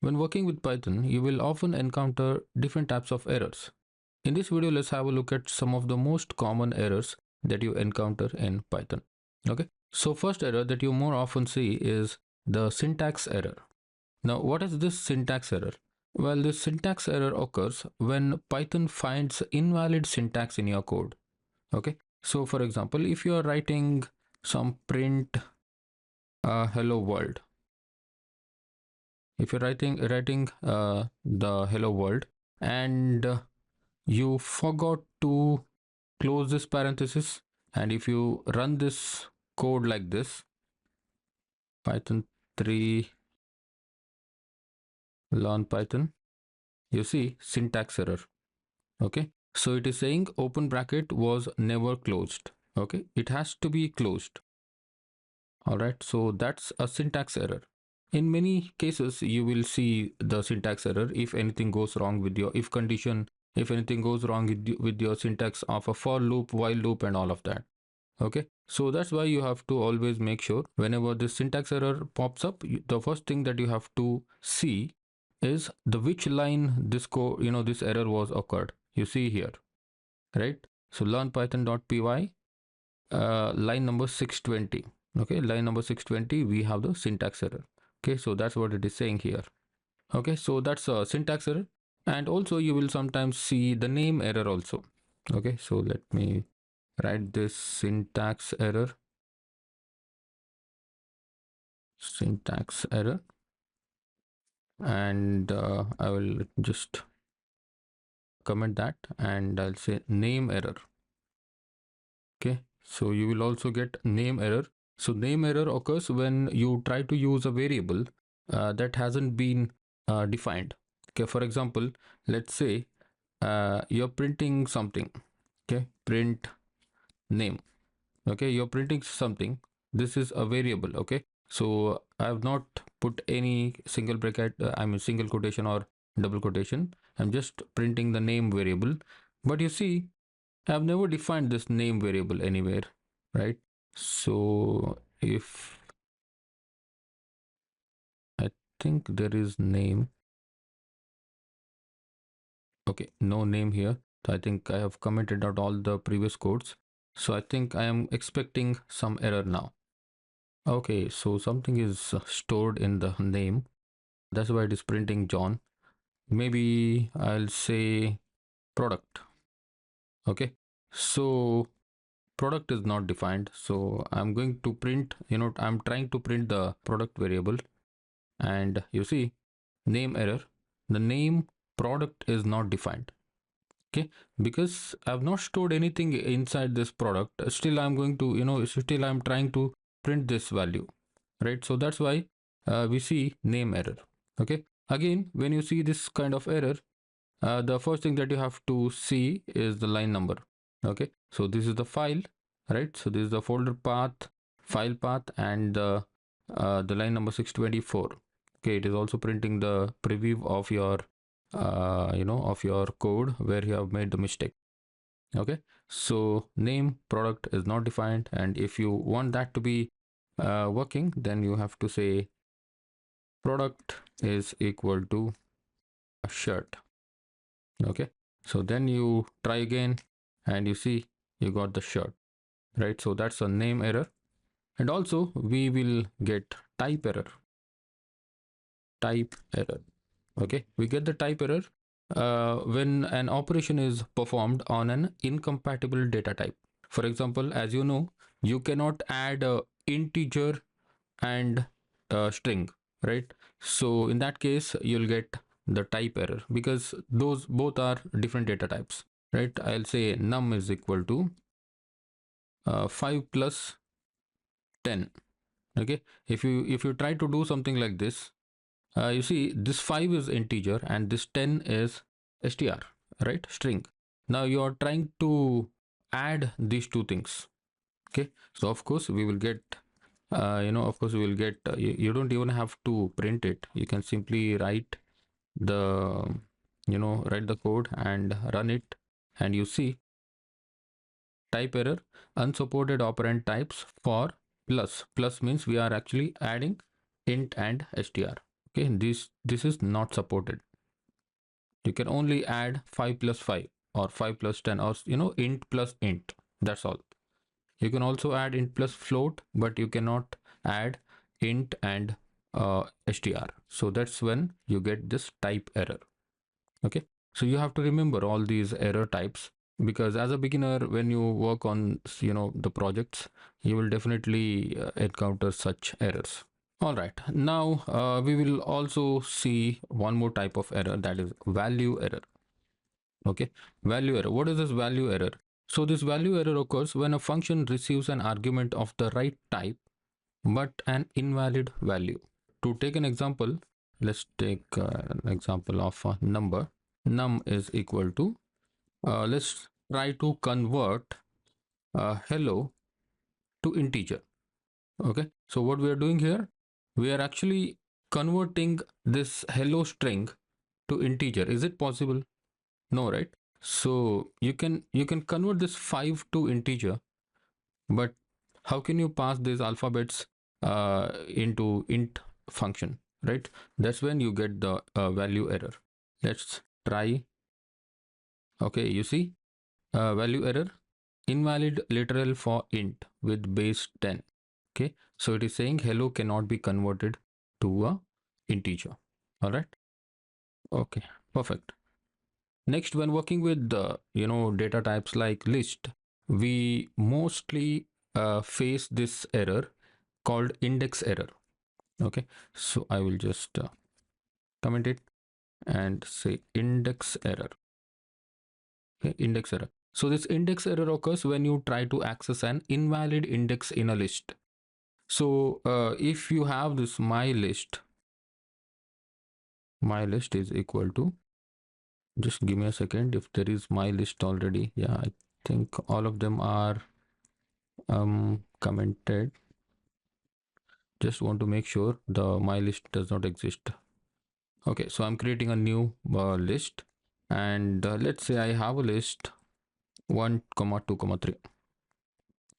When working with Python, you will often encounter different types of errors. In this video, let's have a look at some of the most common errors that you encounter in Python. Okay, so first error that you more often see is the syntax error. Now, what is this syntax error? Well, this syntax error occurs when Python finds invalid syntax in your code. Okay, so for example, if you are writing some print hello world, if you're writing the hello world and you forgot to close this parenthesis, and if you run this code like this, Python 3 learn Python, you see syntax error. Okay, so it is saying open bracket was never closed. Okay, it has to be closed. All right, so that's a syntax error. In many cases, you will see the syntax error if anything goes wrong with your if condition, if anything goes wrong with your syntax of a for loop, while loop, and all of that. Okay, so that's why you have to always make sure whenever this syntax error pops up, the first thing that you have to see is the which line this code, this error was occurred. You see here, right? So learn python.py, line number 620. Okay, line number 620, we have the syntax error. Okay, so that's what it is saying here. Okay, so that's a syntax error, and also you will sometimes see the name error also. Okay, so let me write this syntax error, and I will just comment that, and I'll say name error. Okay, so you will also get name error. So name error occurs when you try to use a variable that hasn't been defined. Okay, for example, let's say you're printing something. Okay, print name. Okay, you're printing something. This is a variable. Okay, so I have not put any single bracket, single quotation or double quotation. I'm just printing the name variable. But you see, I've never defined this name variable anywhere, right? So if I think there is name, okay, no name here. So I think I have commented out all the previous codes. So I think I am expecting some error now. Okay, so something is stored in the name. That's why it is printing John. Maybe I'll say product. Okay, so product is not defined. So I'm going to print, I'm trying to print the product variable, and you see name error. The name product is not defined. Okay, because I've not stored anything inside this product. Still I'm going to, still I'm trying to print this value, right? So that's why we see name error. Okay, again, when you see this kind of error, the first thing that you have to see is the line number. Okay, so this is the file, right? So this is the folder path, file path, and the line number 624. Okay, it is also printing the preview of your of your code where you have made the mistake. Okay, so name product is not defined, and if you want that to be working, then you have to say product is equal to a shirt. Okay, so then you try again, and you see you got the shirt, right? So that's a name error. And also we will get type error. Okay, we get the type error when an operation is performed on an incompatible data type. For example, as you know, you cannot add a integer and a string, right? So in that case, you'll get the type error because those both are different data types, right? I'll say num is equal to 5 plus 10. Okay, if you try to do something like this, you see this 5 is integer and this 10 is str, right, string. Now you are trying to add these two things. Okay, so of course we will get of course we will get you don't even have to print it. You can simply write the write the code and run it, and you see type error, unsupported operand types for plus. Plus means we are actually adding int and str. Okay, this is not supported. You can only add 5 plus 5 or 5 plus 10 or int plus int. That's all. You can also add int plus float, but you cannot add int and str. So that's when you get this type error. Okay, so you have to remember all these error types, because as a beginner, when you work on the projects, you will definitely encounter such errors. All right, now we will also see one more type of error, that is value error. Okay, value error. What is this value error? So this value error occurs when a function receives an argument of the right type but an invalid value. To take an example, let's take an example of a number. Num is equal to, let's try to convert hello to integer. Okay, so what we are doing here, we are actually converting this hello string to integer. Is it possible? No, right? So you can convert this 5 to integer, but how can you pass these alphabets into int function, right? That's when you get the value error. Let's try. Okay, you see value error, invalid literal for int with base 10. Okay, so it is saying hello cannot be converted to a integer. All right. Okay, perfect. Next, when working with the data types like list, we mostly face this error called index error. Okay, so I will just comment it and say index error. Okay, index error. So this index error occurs when you try to access an invalid index in a list. So if you have this my list is equal to, just give me a second, if there is my list already. Yeah, I think all of them are commented. Just want to make sure the my list does not exist. Okay, so I'm creating a new list, and let's say I have a list 1, 2, 3.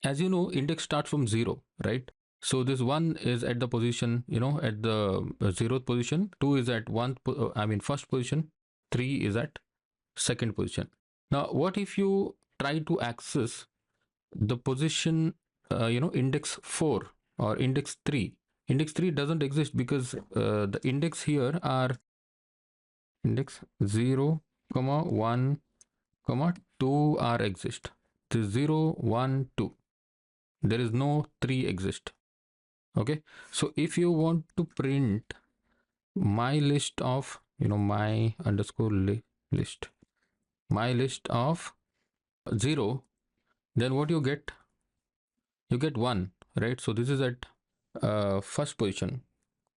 As you know, index starts from 0, right? So this 1 is at the position, at the 0th position. 2 is at first position. 3 is at second position. Now, what if you try to access the position, index 4 or index 3? Index 3 doesn't exist because the index here are index 0, 1, 2 are exist. The 0, 1, 2. There is no 3 exist. Okay, so if you want to print my list of my underscore list, my list of 0, then what you get 1, right? So this is at first position.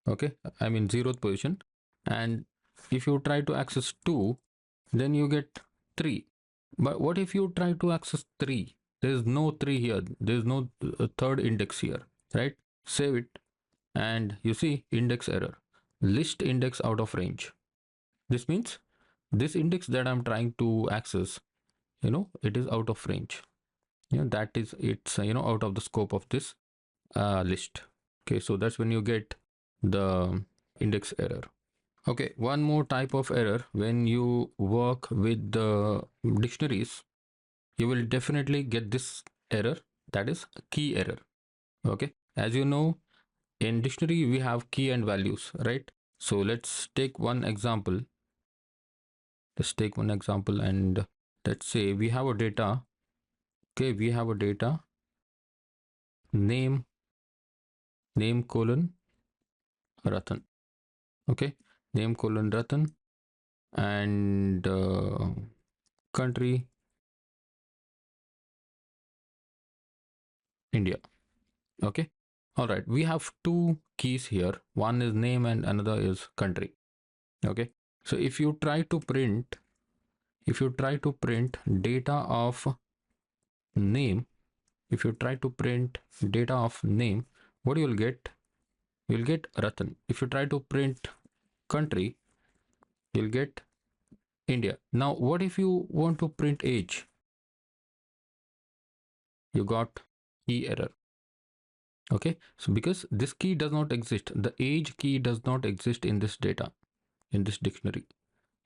Okay, 0th position. And if you try to access 2, then you get 3. But what if you try to access 3? There is no 3 here. There is no third index here, right? Save it, and you see index error, list index out of range. This means this index that I'm trying to access, it is out of range. That is, it's out of the scope of this list. Okay, so that's when you get the index error. Okay, one more type of error, when you work with the dictionaries, you will definitely get this error, that is key error. Okay, as you know, in dictionary we have key and values, right? So let's take one example. And let's say we have a data. Okay, we have a data name colon Ratan. Okay, name colon Ratan, and country India. Okay, all right, we have two keys here, one is name and another is country. Okay, so if you try to print data of name, what you will get? You'll get Ratan. If you try to print country, you'll get India. Now what if you want to print age? You got key error. Okay, so because this key does not exist, the age key does not exist in this data, in this dictionary,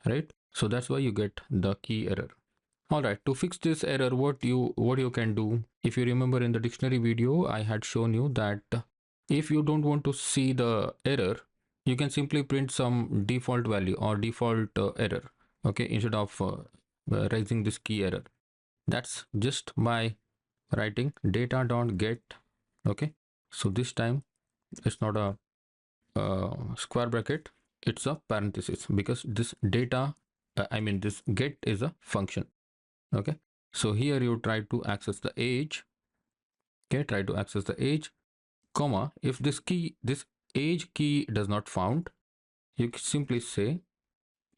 right? So that's why you get the key error. All right, to fix this error, what you can do, if you remember in the dictionary video, I had shown you that if you don't want to see the error, you can simply print some default value or default error, okay, instead of raising this key error. That's just by writing data.get. Okay, so this time it's not a square bracket, it's a parenthesis, because this data, I mean this get is a function. Okay, so here you try to access the age. Okay, try to access the age, comma, if this age key does not found, you simply say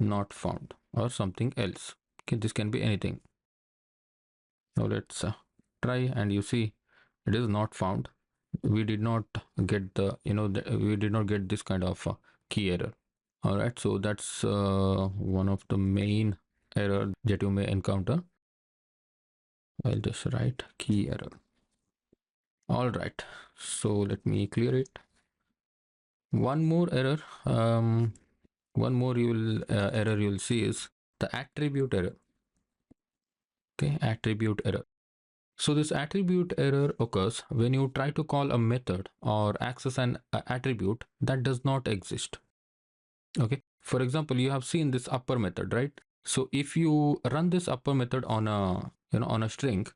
not found or something else. Okay, this can be anything. Now let's try, and you see it is not found. We did not get the, we did not get this kind of key error. All right, so that's one of the main error that you may encounter. I'll just write key error. All right, so let me clear it. One more error, one more error you will see is the attribute error. Okay, attribute error. So this attribute error occurs when you try to call a method or access an attribute that does not exist. Okay, for example, you have seen this upper method, right? So if you run this upper method on a, on a string,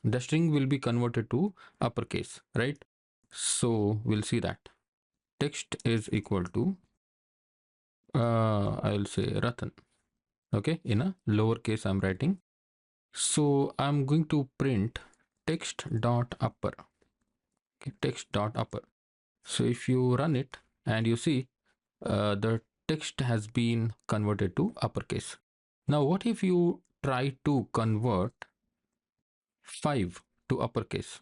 the string will be converted to uppercase, right? So we'll see that text is equal to I'll say Ratan. Okay, in a lowercase I'm writing. So I'm going to print text dot upper. Okay, text dot upper. So if you run it and you see the text has been converted to uppercase. Now what if you try to convert 5 to uppercase?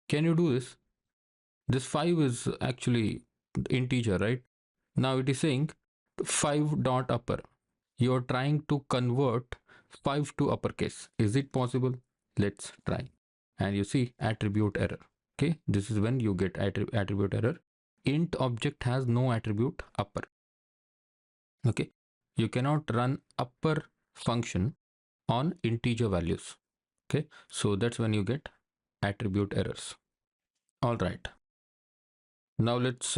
Can you do this? This 5 is actually integer, right? Now it is saying 5 dot upper. You're trying to convert 5 to uppercase. Is it possible? Let's try. And you see attribute error. Okay, this is when you get attribute error. Int object has no attribute upper. Okay, you cannot run upper function on integer values. Okay, so that's when you get attribute errors. All right, now let's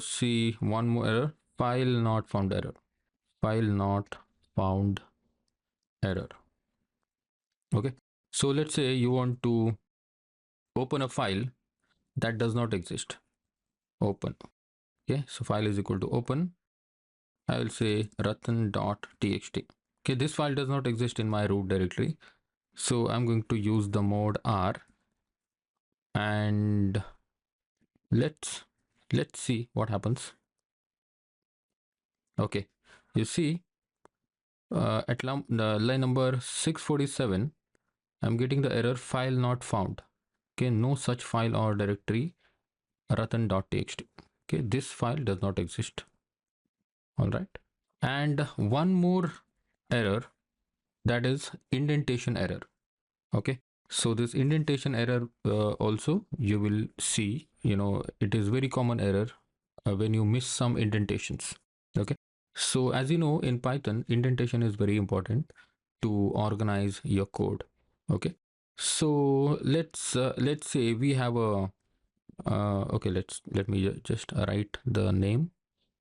see one more error. File not found error. File not found error. Okay, so let's say you want to open a file that does not exist. Open. Okay, so file is equal to open. I will say ratan.txt. Okay, this file does not exist in my root directory, so I'm going to use the mode R, and let's see what happens. Okay, you see at line number 647, I'm getting the error file not found. Okay, no such file or directory ratan.txt. Okay, this file does not exist. All right, and one more error, that is indentation error. Okay, so this indentation error also you will see, it is very common error when you miss some indentations. Okay, so as you know, in Python, indentation is very important to organize your code. Okay, so let's say we have a okay, let me just write the name,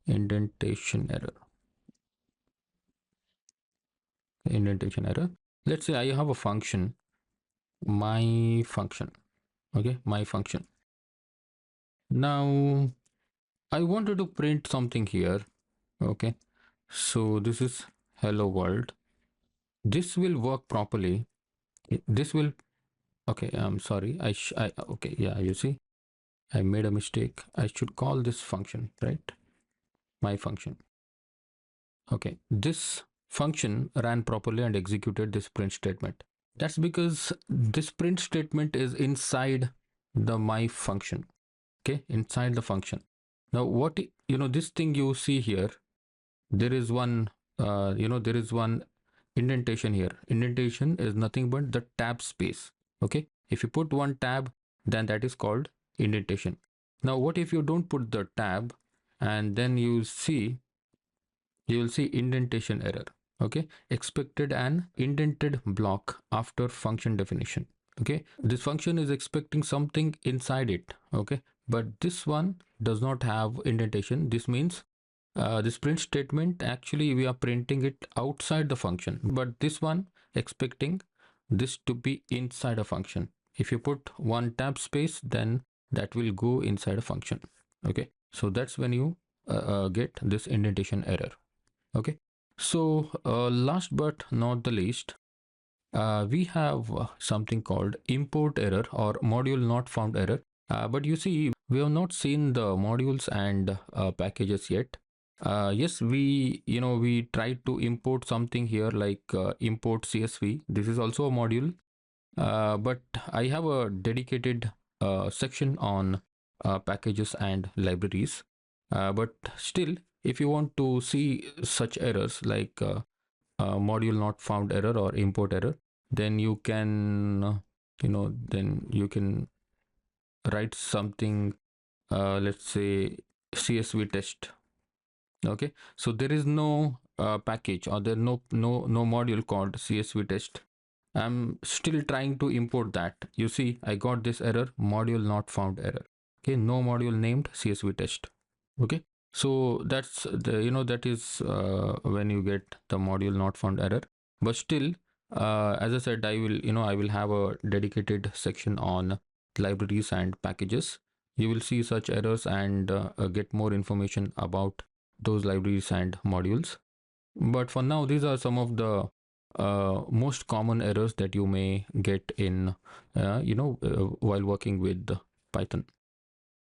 indentation error. Indentation error. Let's say I have a function, my function. Okay, my function. Now I wanted to print something here. Okay, so this is hello world. This will work properly. This will, okay, I'm sorry, okay, yeah, you see I made a mistake. I should call this function, right? My function. Okay, this function ran properly and executed this print statement. That's because this print statement is inside the my function. Okay, inside the function. Now what, this thing you see here, there is one there is one indentation here. Indentation is nothing but the tab space. Okay, if you put one tab, then that is called indentation. Now what if you don't put the tab, and then you will see indentation error. Okay, expected an indented block after function definition. Okay, this function is expecting something inside it. Okay, but this one does not have indentation. This means this print statement, actually we are printing it outside the function, but this one expecting this to be inside a function. If you put one tab space, then that will go inside a function. Okay, so that's when you get this indentation error. Okay, so last but not the least, we have something called import error or module not found error. But you see, we have not seen the modules and packages yet. Yes, we tried to import something here like import CSV. This is also a module, but I have a dedicated section on packages and libraries. But still, if you want to see such errors like module not found error or import error, then you can then you can write something, let's say CSV test. Okay, so there is no package, or there no module called CSV test. I'm still trying to import that. You see, I got this error, module not found error. Okay, no module named CSV test. Okay, so that's that is when you get the module not found error. But still, as I said, I will have a dedicated section on libraries and packages. You will see such errors and get more information about those libraries and modules. But for now, these are some of the most common errors that you may get in while working with Python.